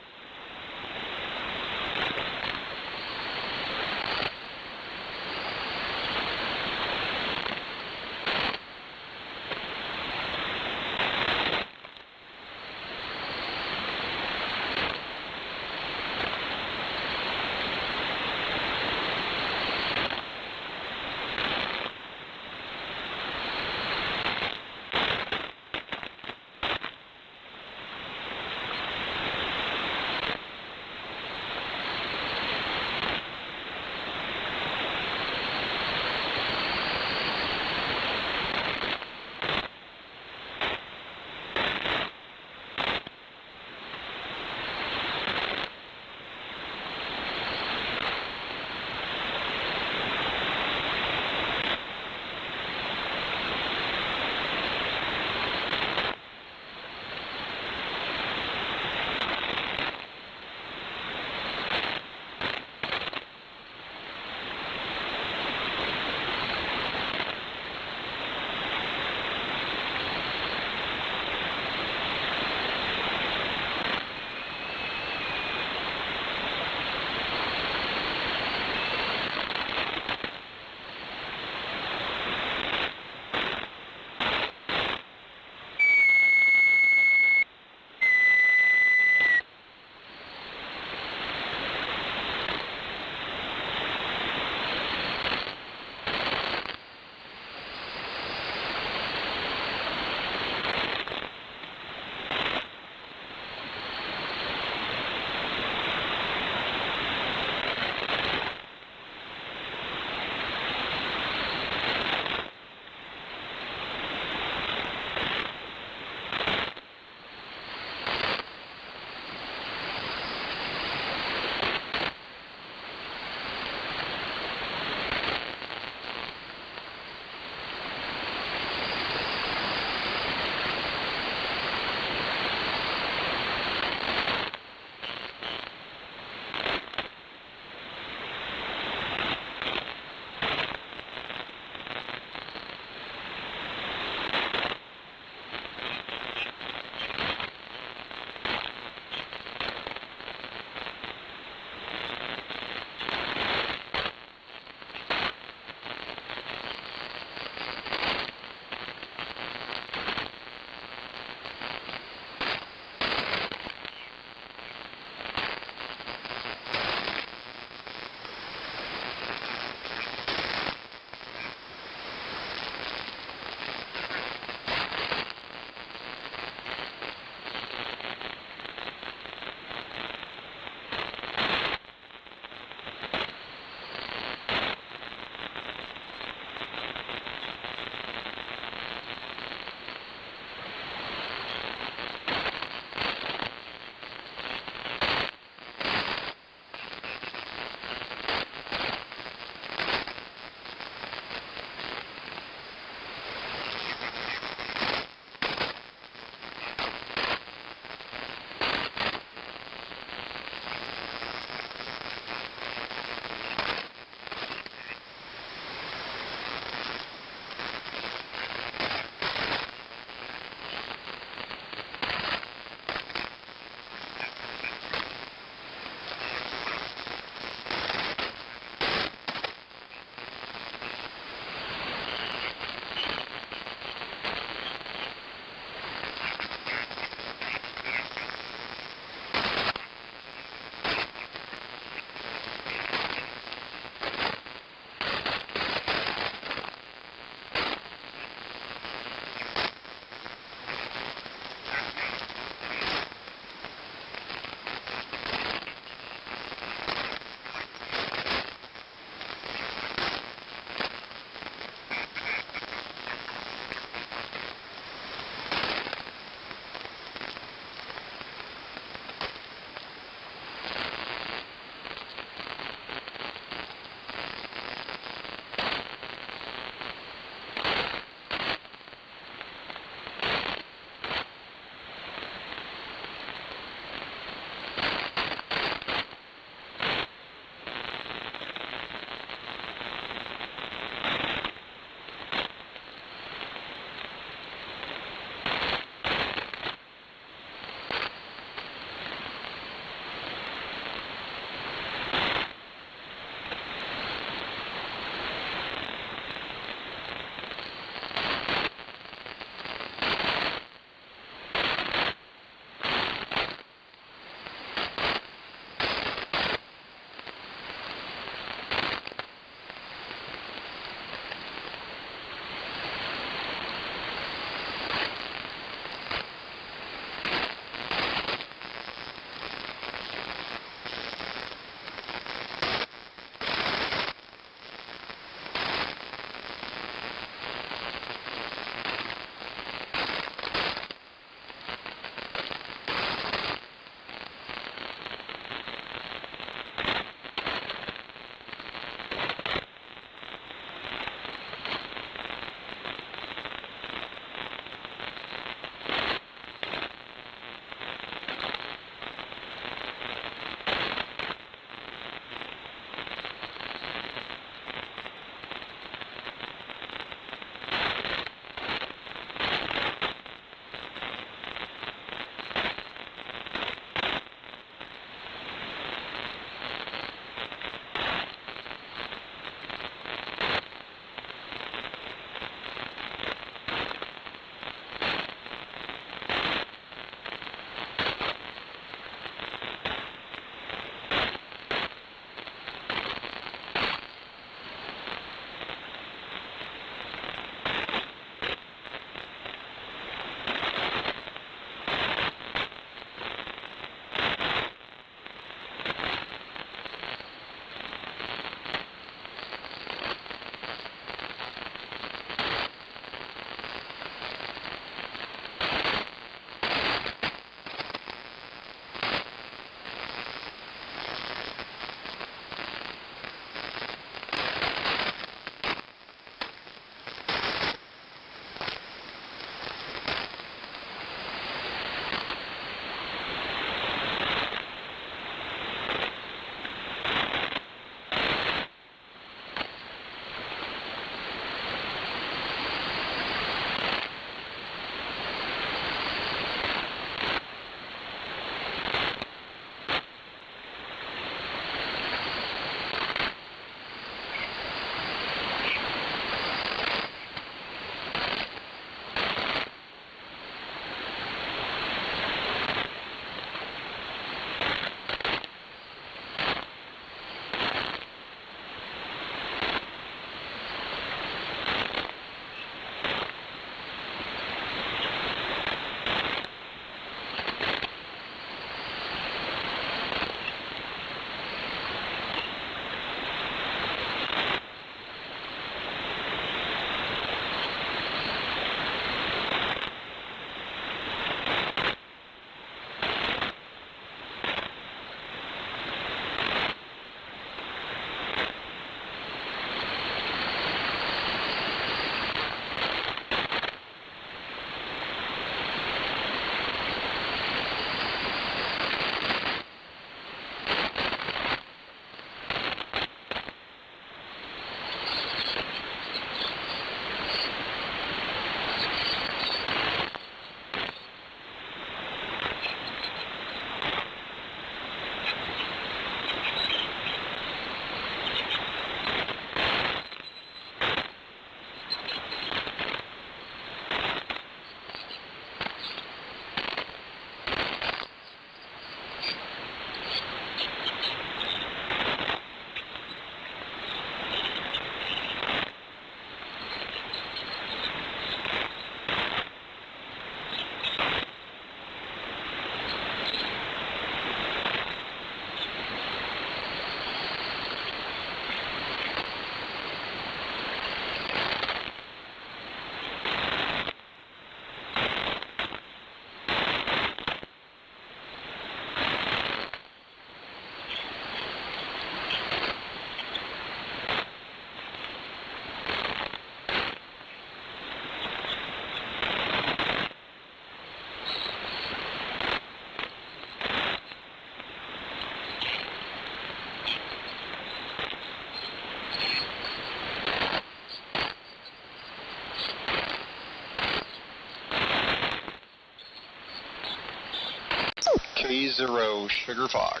K0 Sugar Fox.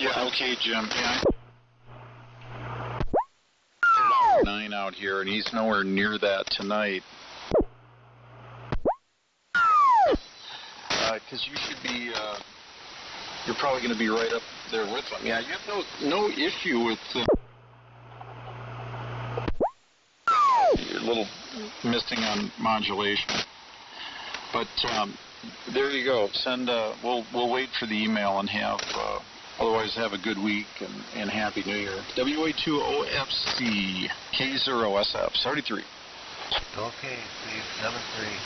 Yeah, okay, Jim. Yeah. 9 out here, and he's nowhere near that tonight. Because you should be, you're probably going to be right up there with him. Yeah, you have no issue with your little missing on modulation. But there you go. Send. We'll wait for the email and have. Otherwise, have a good week and Happy New Year. WA2OFC K0SF 73. Okay, Steve, 73.